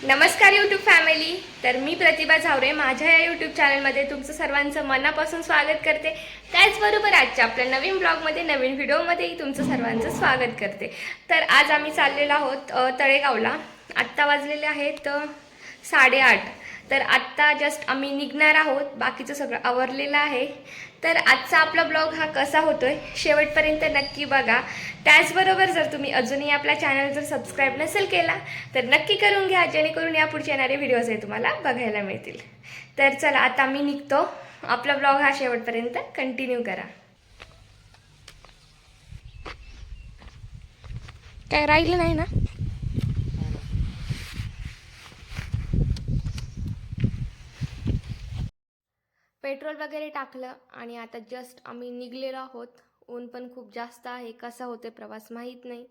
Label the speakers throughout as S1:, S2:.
S1: नमस्कार YouTube family. तर मी प्रतिभा झावरे माझ्या या यूट्यूब चॅनलमध्ये तुमचं सर्वांचं मनापासून स्वागत करते. त्याचबरोबर आजच्या आपल्या नवीन ब्लॉगमध्ये नवीन व्हिडिओमध्येही तुमचं सर्वांचं स्वागत करते. तर आज आम्ही चाललेलो आहोत तळेगावला. आत्ता वाजलेले आहेत 8:30. तर आत्ता जस्ट आम्ही निघणार आहोत. बाकीचं सगळं आवरलेलं आहे. तर आजचा आपला ब्लॉग हा कसा होतोय शेवटपर्यंत नक्की बघा. त्याचबरोबर जर तुम्ही अजूनही आपला चॅनल जर सबस्क्राईब नसेल केला तर नक्की करून घ्या, जेणेकरून यापुढचे येणारे व्हिडिओज हे तुम्हाला बघायला मिळतील. तर चला आता मी निघतो. आपला ब्लॉग हा शेवटपर्यंत कंटिन्यू करा. काय राहिलं नाही ना? पेट्रोल वगैरे टाकलं आणि आता जस्ट आम्ही निघलेलो आहोत. ऊन पण खूप जास्त आहे. कसा होते प्रवास माहीत नाही.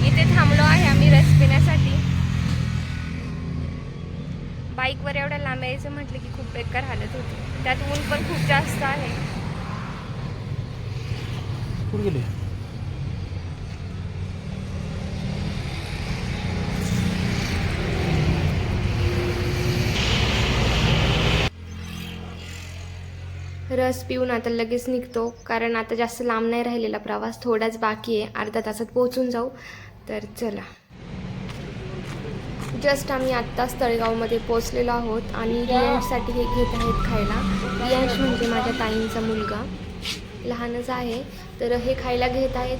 S1: इथे थांबलो आहे आम्ही रस पिण्यासाठी. बाईकवर एवढ्या लांब यायचं म्हटलं की खूप बेकार हालत होती. त्यात ऊन पण खूप जास्त आहे.
S2: कुठे गेले?
S1: रस पिऊन आता लगेच निघतो, कारण आता जास्त लांब नाही राहिलेला प्रवास, थोडाच बाकी आहे. अर्धा तासात पोहोचून जाऊ. तर चला. जस्ट आम्ही आत्ताच तळेगावमध्ये पोचलेलो आहोत आणि रियांशसाठी हे घेत आहेत खायला. रियांश म्हणजे माझ्या ताईंचा मुलगा, लहानच आहे. तर हे खायला घेत आहेत.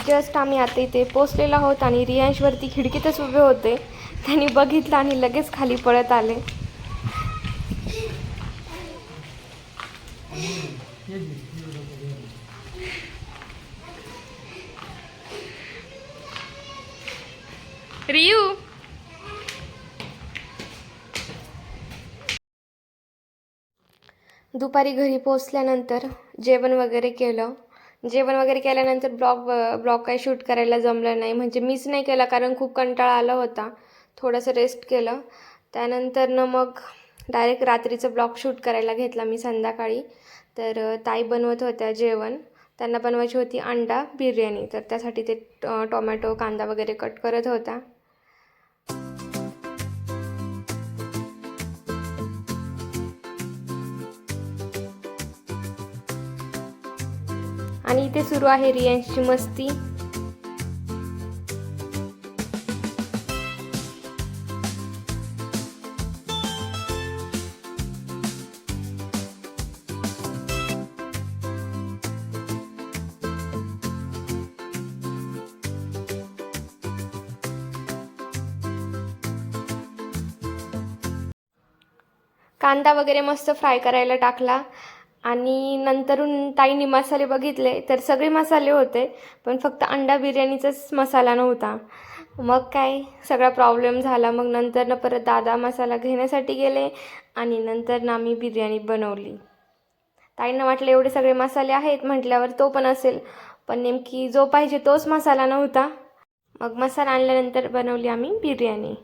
S1: जस्ट आम्ही आता इथे पोचलेलो आहोत आणि रियांशवरती खिडकीतच उभे होते. त्यांनी बघितलं आणि लगेच खाली पळत आले. रियू, दुपारी घरी पोचल्यानंतर जेवण वगैरे केलं. जेवण वगैरे केल्यानंतर ब्लॉग काही शूट करायला जमलं नाही. म्हणजे मीच नाही केला, कारण खूप कंटाळा आला होता. थोडंसं रेस्ट केलं. त्यानंतर मग डायरेक्ट रात्रीचं ब्लॉग शूट करायला घेतला मी संध्याकाळी. तर ताई बनवत होत्या जेवण. त्यांना बनवायची होती अंडा बिर्याणी. तर त्यासाठी ते टोमॅटो कांदा वगैरे कट करत होता. आणि इथे सुरू आहे रियांशची मस्ती. कांदा वगैरे मस्त फ्राय करायला टाकला आणि नंतरून ताईंनी मसाले बघितले तर सगळे मसाले होते, पण फक्त अंडा बिर्याणीचाच मसाला नव्हता. मग काय सगळा प्रॉब्लेम झाला. मग नंतर परत दादा मसाला घेण्यासाठी गेले आणि नंतर आम्ही बिर्याणी बनवली. ताईंना वाटलं एवढे सगळे मसाले आहेत म्हटल्यावर तो पण असेल, पण नेमकी जो पाहिजे तोच मसाला नव्हता. मग मसाला आणल्यानंतर बनवली आम्ही बिर्याणी.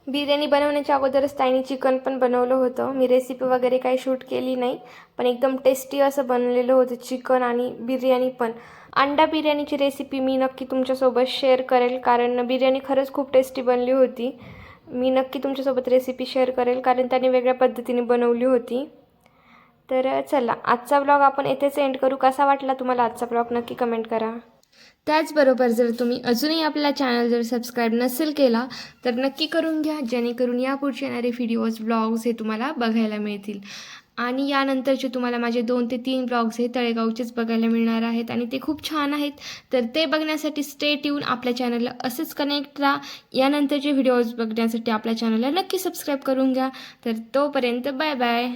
S1: बिर्याणी बनवण्याच्या अगोदरच ताईंनी चिकन पण बनवलं होतं. मी रेसिपी वगैरे काही शूट केली नाही, पण एकदम टेस्टी असं बनलेलं होतं चिकन आणि बिर्याणी पण. अंडा बिर्याणीची रेसिपी मी नक्की तुमच्यासोबत शेअर करेल, कारण बिर्याणी खरंच खूप टेस्टी बनली होती. मी नक्की तुमच्यासोबत रेसिपी शेअर करेल, कारण त्याने वेगळ्या पद्धतीने बनवली होती. तर चला, आजचा ब्लॉग आपण येथेच एंड करू. कसा वाटला तुम्हाला आजचा ब्लॉग नक्की कमेंट करा. त्याचबरोबर जर तुम्ही अजूनही आपला चॅनल जर सबस्क्राईब नसेल केला तर नक्की करून घ्या, जेणेकरून यापुढचे येणारे व्हिडिओज ब्लॉग्स हे तुम्हाला बघायला मिळतील. आणि यानंतरचे तुम्हाला माझे 2 ते 3 ब्लॉग्स हे तळेगावचेच बघायला मिळणार आहेत आणि ते खूप छान आहेत. तर ते बघण्यासाठी स्टे ट्यून, आपल्या चॅनलला असेच कनेक्ट राहा. यानंतरचे व्हिडिओज बघण्यासाठी आपल्या चॅनलला नक्की सबस्क्राईब करून घ्या. तर तोपर्यंत बाय बाय.